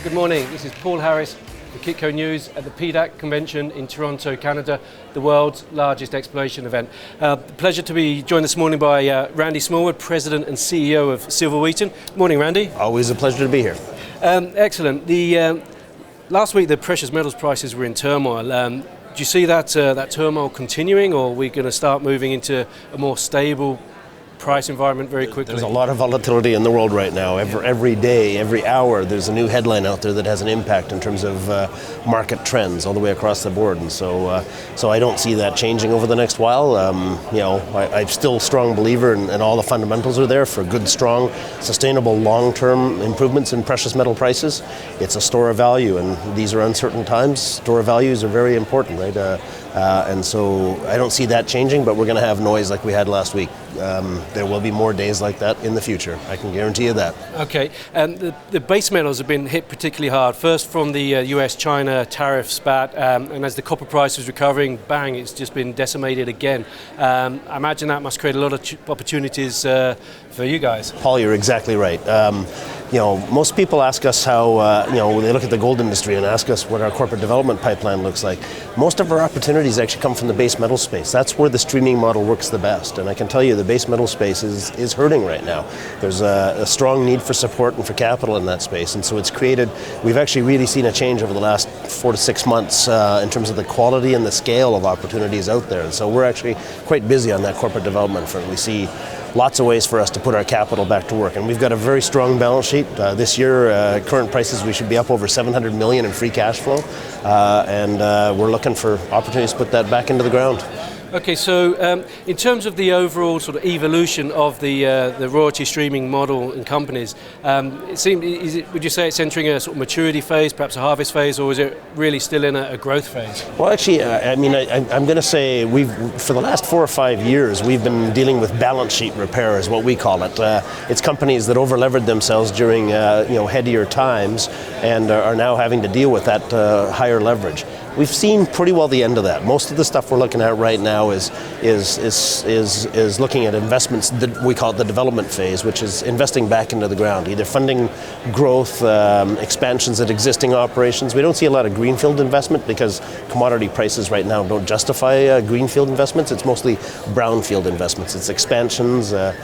Good morning, this is Paul Harris for Kitco News at the PDAC convention in Toronto, Canada, the world's largest exploration event. Pleasure to be joined this morning by Randy Smallwood, President and CEO of Silver Wheaton. Morning, Randy. Always a pleasure to be here. Excellent. Last week the precious metals prices were in turmoil. Do you see that turmoil continuing, or are we going to start moving into a more stable price environment very quickly? There's a lot of volatility in the world right now. Every day, every hour, there's a new headline out there that has an impact in terms of market trends all the way across the board. And so I don't see that changing over the next while. I'm still a strong believer and all the fundamentals are there for good, strong, sustainable, long-term improvements in precious metal prices. It's a store of value, and these are uncertain times. Store of values are very important, right? And so I don't see that changing, but we're going to have noise like we had last week. There will be more days like that in the future. I can guarantee you that. Okay, and the base metals have been hit particularly hard. First from the US-China tariff spat, and as the copper price is recovering, bang, it's just been decimated again. I imagine that must create a lot of opportunities for you guys. Paul, you're exactly right. Most people ask us how, when they look at the gold industry and ask us what our corporate development pipeline looks like. Most of our opportunities actually come from the base metal space. That's where the streaming model works the best. And I can tell you the base metal space is hurting right now. There's a strong need for support and for capital in that space. And so we've actually really seen a change over the last 4 to 6 months in terms of the quality and the scale of opportunities out there. And so we're actually quite busy on that corporate development front. We see lots of ways for us to put our capital back to work. And we've got a very strong balance sheet. This year, current prices, we should be up over $700 million in free cash flow. And we're looking for opportunities to put that back into the ground. Okay, so in terms of the overall sort of evolution of the royalty streaming model in companies, would you say it's entering a sort of maturity phase, perhaps a harvest phase, or is it really still in a growth phase? Well, actually, I'm going to say for the last 4 or 5 years, we've been dealing with balance sheet repair, is what we call it. It's companies that over-levered themselves during headier times and are now having to deal with that higher leverage. We've seen pretty well the end of that. Most of the stuff we're looking at right now is looking at investments that we call it the development phase, which is investing back into the ground, either funding growth, expansions at existing operations. We don't see a lot of greenfield investment because commodity prices right now don't justify greenfield investments. It's mostly brownfield investments. It's expansions or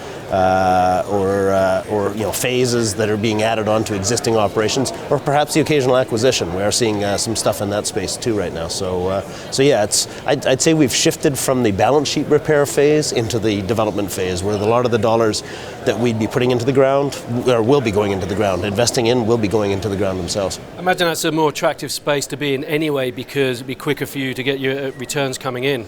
phases that are being added on to existing operations, or perhaps the occasional acquisition. We are seeing some stuff in that space too right now. So yeah, I'd say we've shifted from the balance sheet repair phase into the development phase, where a lot of the dollars that we'd be putting into the ground, or will be going into the ground, investing in, will be going into the ground themselves. I imagine that's a more attractive space to be in anyway, because it'd be quicker for you to get your returns coming in,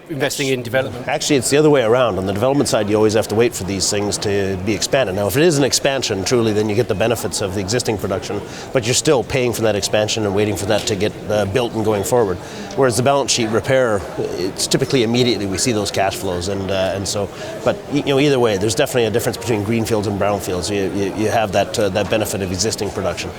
investing in development. Actually, it's the other way around. On the development side, you always have to wait for these things to be expanded. Now, if it is an expansion, truly, then you get the benefits of the existing production, but you're still paying for that expansion and waiting for that to get built and going forward. Whereas the balance sheet repair, it's typically immediately we see those cash flows, and so. But either way, there's definitely a difference between greenfields and brownfields. You have that benefit of existing production.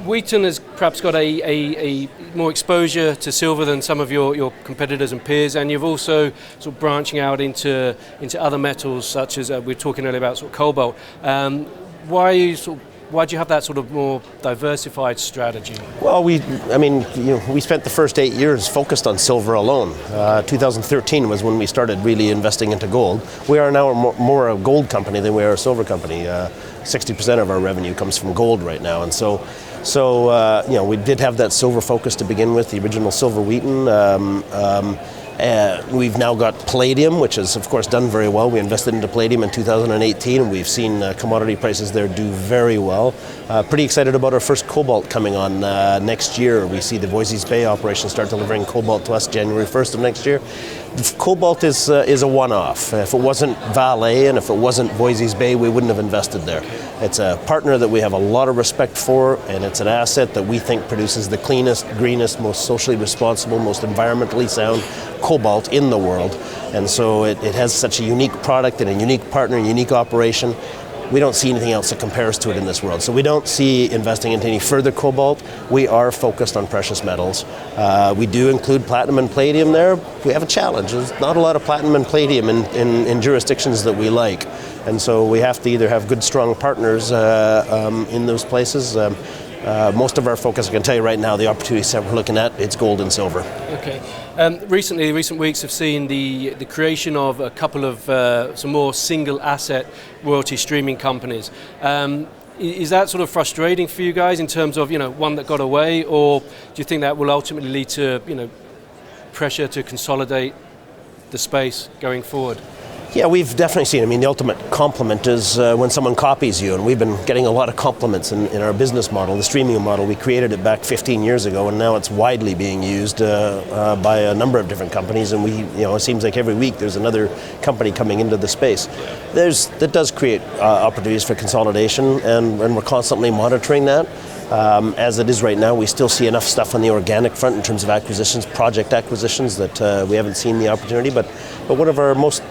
Wheaton has perhaps got a more exposure to silver than some of your competitors and peers, and you've also sort of branching out into other metals, such as we were talking earlier about sort of cobalt. Why do you have that sort of more diversified strategy? Well, we spent the first 8 years focused on silver alone. 2013 was when we started really investing into gold. We are now more a gold company than we are a silver company. 60% of our revenue comes from gold right now, and so we did have that silver focus to begin with, the original Silver Wheaton. We've now got palladium, which has, of course, done very well. We invested into palladium in 2018, and we've seen commodity prices there do very well. Pretty excited about our first cobalt coming on next year. We see the Voisey's Bay operation start delivering cobalt to us January 1st of next year. Cobalt is a one-off. If it wasn't Vale and if it wasn't Voisey's Bay, we wouldn't have invested there. It's a partner that we have a lot of respect for, and it's an asset that we think produces the cleanest, greenest, most socially responsible, most environmentally sound cobalt in the world. And so it has such a unique product and a unique partner, a unique operation. We don't see anything else that compares to it in this world. So we don't see investing into any further cobalt. We are focused on precious metals. We do include platinum and palladium there. We have a challenge. There's not a lot of platinum and palladium in jurisdictions that we like. And so we have to either have good, strong partners in those places. most of our focus, I can tell you right now, the opportunities that we're looking at, it's gold and silver. Okay. Recent weeks have seen the creation of a couple of some more single asset royalty streaming companies. Is that sort of frustrating for you guys in terms of, one that got away, or do you think that will ultimately lead to, pressure to consolidate the space going forward? Yeah, we've definitely seen. The ultimate compliment is when someone copies you, and we've been getting a lot of compliments in our business model, the streaming model. We created it back 15 years ago, and now it's widely being used by a number of different companies. And it seems like every week there's another company coming into the space. That does create opportunities for consolidation, and we're constantly monitoring that. As it is right now, we still see enough stuff on the organic front in terms of acquisitions, project acquisitions, that we haven't seen the opportunity. But one of our most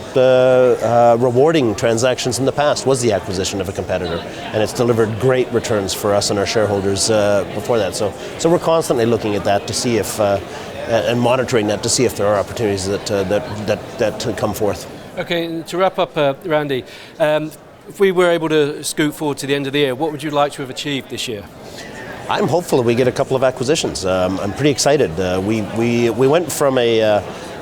rewarding transactions in the past was the acquisition of a competitor, and it's delivered great returns for us and our shareholders before that. So we're constantly looking at that to see if, and monitoring that to see if there are opportunities that come forth. Okay, to wrap up, Randy, if we were able to scoot forward to the end of the year, what would you like to have achieved this year? I'm hopeful that we get a couple of acquisitions. I'm pretty excited. We went from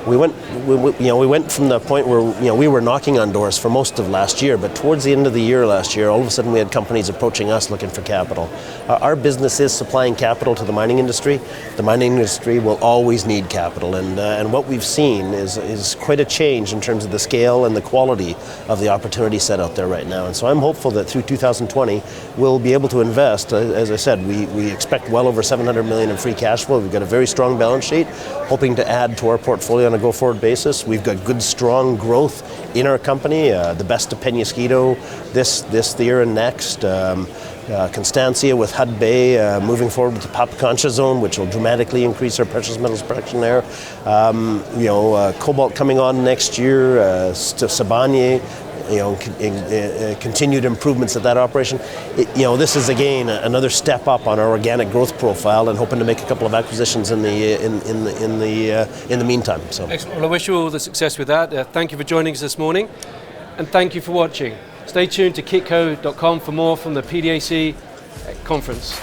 we went from the point where we were knocking on doors for most of last year, but towards the end of the year last year, all of a sudden we had companies approaching us looking for capital. Our business is supplying capital to the mining industry. The mining industry will always need capital, and what we've seen is quite a change in terms of the scale and the quality of the opportunity set out there right now. And so I'm hopeful that through 2020 we'll be able to invest. As I said, we expect well over $700 million in free cash flow. We've got a very strong balance sheet, hoping to add to our portfolio on a go-forward basis. We've got good, strong growth in our company. The best of Peñasquito this year and next. Constancia with Hud Bay, moving forward with the Pampacancha zone, which will dramatically increase our precious metals production there. Cobalt coming on next year. Sibanye. Continued improvements at that operation. This is again another step up on our organic growth profile, and hoping to make a couple of acquisitions in the meantime. So. Excellent. Well, I wish you all the success with that. Thank you for joining us this morning, and thank you for watching. Stay tuned to kitco.com for more from the PDAC conference.